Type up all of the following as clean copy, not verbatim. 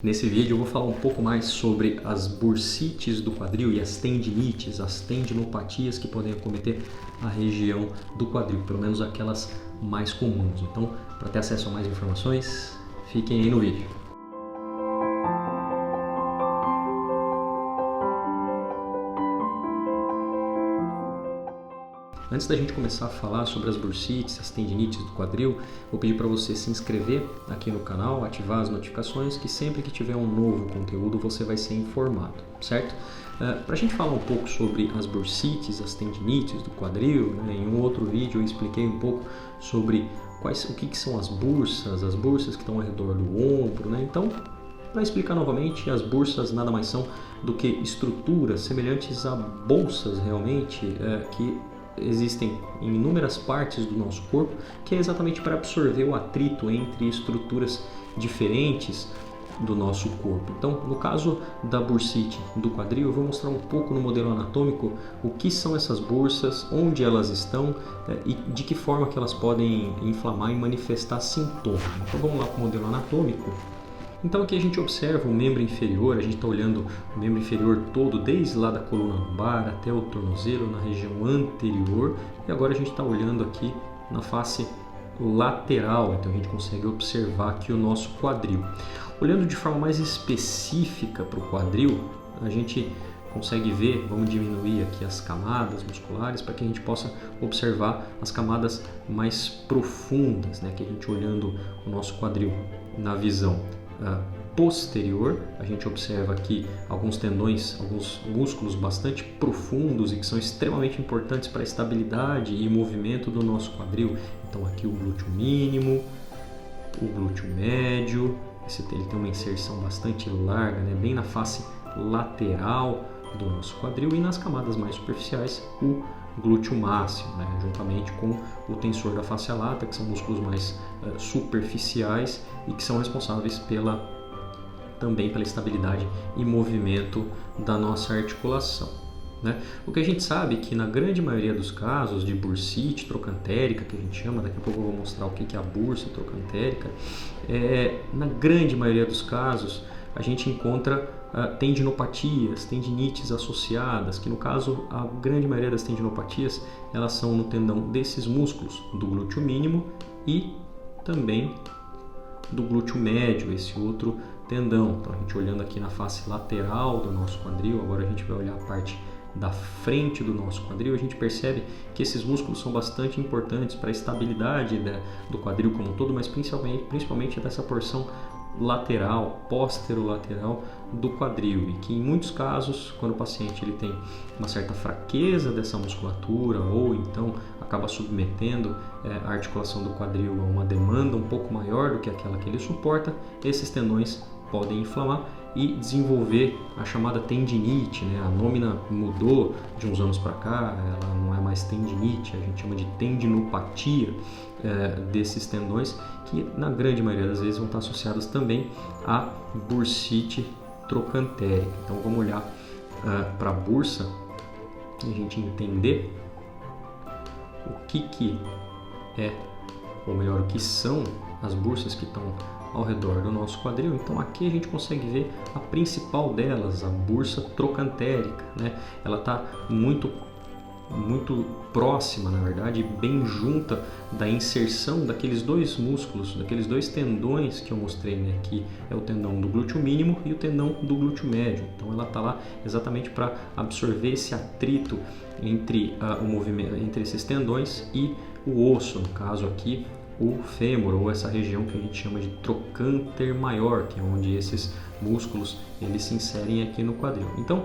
Nesse vídeo eu vou falar um pouco mais sobre as bursites do quadril e as tendinites, as tendinopatias que podem acometer a região do quadril, pelo menos aquelas mais comuns. Então, para ter acesso a mais informações, fiquem aí no vídeo. Antes da gente começar a falar sobre as bursites, as tendinites do quadril, vou pedir para você se inscrever aqui no canal, ativar as notificações, que sempre que tiver um novo conteúdo você vai ser informado, certo? Para a gente falar um pouco sobre as bursites, as tendinites do quadril, né, em um outro vídeo eu expliquei um pouco sobre o que são as bursas que estão ao redor do ombro, né? Então, para explicar novamente, as bursas nada mais são do que estruturas semelhantes a bolsas realmente, que existem em inúmeras partes do nosso corpo, que é exatamente para absorver o atrito entre estruturas diferentes do nosso corpo. Então, no caso da bursite do quadril, eu vou mostrar um pouco no modelo anatômico o que são essas bursas, onde elas estão e de que forma que elas podem inflamar e manifestar sintomas. Então, vamos lá para o modelo anatômico. Então aqui a gente observa o membro inferior, a gente está olhando o membro inferior todo, desde lá da coluna lombar até o tornozelo, na região anterior, e agora a gente está olhando aqui na face lateral, então a gente consegue observar aqui o nosso quadril. Olhando de forma mais específica para o quadril, a gente consegue ver, vamos diminuir aqui as camadas musculares para que a gente possa observar as camadas mais profundas, né? Que a gente olhando o nosso quadril na visão posterior, a gente observa aqui alguns tendões, alguns músculos bastante profundos e que são extremamente importantes para a estabilidade e movimento do nosso quadril. Então aqui o glúteo mínimo, o glúteo médio, ele tem uma inserção bastante larga, né, bem na face lateral do nosso quadril, e nas camadas mais superficiais o glúteo máximo, né, juntamente com o tensor da fascia lata, que são músculos mais superficiais e que são responsáveis também pela estabilidade e movimento da nossa articulação, né? O que a gente sabe é que na grande maioria dos casos de bursite trocantérica, que a gente chama, daqui a pouco eu vou mostrar o que é a bursa trocantérica, na grande maioria dos casos a gente encontra tendinopatias, tendinites associadas, que no caso a grande maioria das tendinopatias elas são no tendão desses músculos, do glúteo mínimo e também do glúteo médio, esse outro tendão. Então a gente olhando aqui na face lateral do nosso quadril, agora a gente vai olhar a parte da frente do nosso quadril, a gente percebe que esses músculos são bastante importantes para a estabilidade do quadril como um todo, mas principalmente dessa porção lateral, posterolateral do quadril, e que em muitos casos, quando o paciente ele tem uma certa fraqueza dessa musculatura ou então acaba submetendo a articulação do quadril a uma demanda um pouco maior do que aquela que ele suporta, esses tendões podem inflamar e desenvolver a chamada tendinite, né? A nômina mudou de uns anos para cá, ela não é mais tendinite, a gente chama de tendinopatia desses tendões, que na grande maioria das vezes vão estar associados também à bursite trocantérica. Então vamos olhar para a bursa e a gente entender o que é, ou melhor, o que são as bursas que estão ao redor do nosso quadril. Então aqui a gente consegue ver a principal delas, a bursa trocantérica, né? Ela está muito próxima, na verdade, bem junta da inserção daqueles dois músculos, daqueles dois tendões que eu mostrei, né? Que é o tendão do glúteo mínimo e o tendão do glúteo médio. Então ela está lá exatamente para absorver esse atrito entre o movimento entre esses tendões e o osso, no caso aqui o fêmur, ou essa região que a gente chama de trocânter maior, que é onde esses músculos eles se inserem aqui no quadril. Então,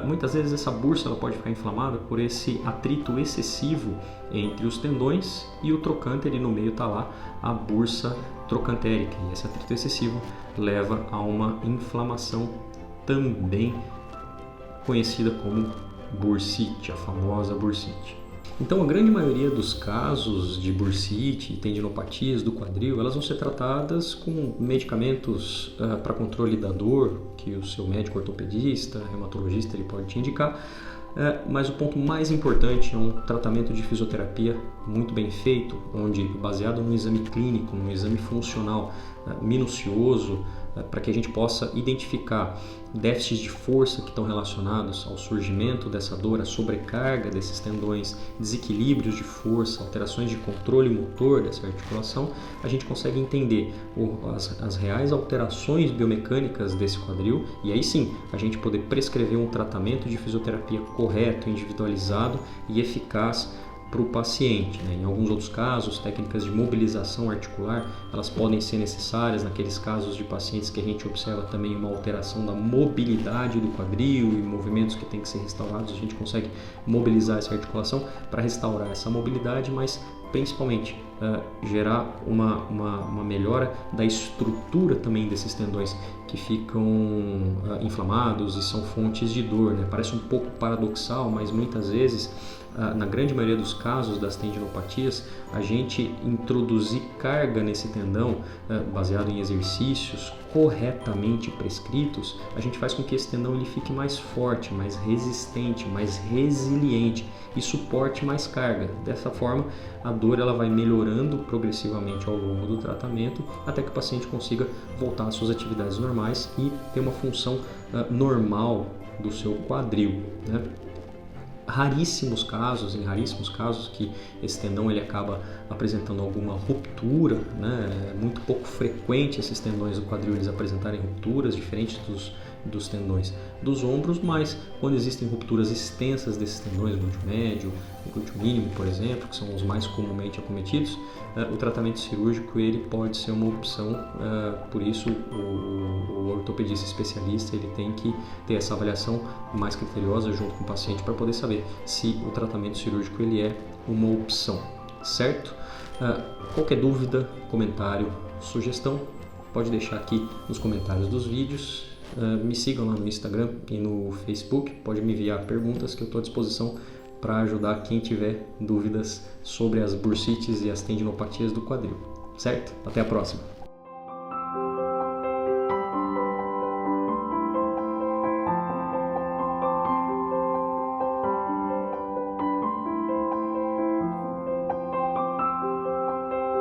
muitas vezes essa bursa ela pode ficar inflamada por esse atrito excessivo entre os tendões e o trocânter, e no meio está lá a bursa trocantérica, e esse atrito excessivo leva a uma inflamação também conhecida como bursite, a famosa bursite. Então, a grande maioria dos casos de bursite e tendinopatias do quadril, elas vão ser tratadas com medicamentos para controle da dor, que o seu médico ortopedista, reumatologista, ele pode te indicar, mas o ponto mais importante é um tratamento de fisioterapia muito bem feito, onde, baseado no exame clínico, no exame funcional minucioso, para que a gente possa identificar déficits de força que estão relacionados ao surgimento dessa dor, a sobrecarga desses tendões, desequilíbrios de força, alterações de controle motor dessa articulação, a gente consegue entender as reais alterações biomecânicas desse quadril e aí sim a gente poder prescrever um tratamento de fisioterapia correto, individualizado e eficaz para o paciente. Em alguns outros casos, técnicas de mobilização articular, elas podem ser necessárias naqueles casos de pacientes que a gente observa também uma alteração da mobilidade do quadril e movimentos que têm que ser restaurados, a gente consegue mobilizar essa articulação para restaurar essa mobilidade, mas principalmente gerar uma melhora da estrutura também desses tendões que ficam inflamados e são fontes de dor. Parece um pouco paradoxal, mas muitas vezes, na grande maioria dos casos das tendinopatias, a gente introduzir carga nesse tendão, baseado em exercícios corretamente prescritos, a gente faz com que esse tendão ele fique mais forte, mais resistente, mais resiliente e suporte mais carga. Dessa forma, a dor ela vai melhorando progressivamente ao longo do tratamento até que o paciente consiga voltar às suas atividades normais e ter uma função normal do seu quadril. Em raríssimos casos que esse tendão ele acaba apresentando alguma ruptura, É muito pouco frequente esses tendões do quadril eles apresentarem rupturas diferentes dos tendões dos ombros, mas quando existem rupturas extensas desses tendões, glúteo médio, glúteo mínimo, por exemplo, que são os mais comumente acometidos, o tratamento cirúrgico ele pode ser uma opção. Por isso o ortopedista especialista ele tem que ter essa avaliação mais criteriosa junto com o paciente para poder saber se o tratamento cirúrgico ele é uma opção, certo? Qualquer dúvida, comentário, sugestão, pode deixar aqui nos comentários dos vídeos. Me sigam lá no Instagram e no Facebook, pode me enviar perguntas que eu estou à disposição para ajudar quem tiver dúvidas sobre as bursites e as tendinopatias do quadril, certo? Até a próxima!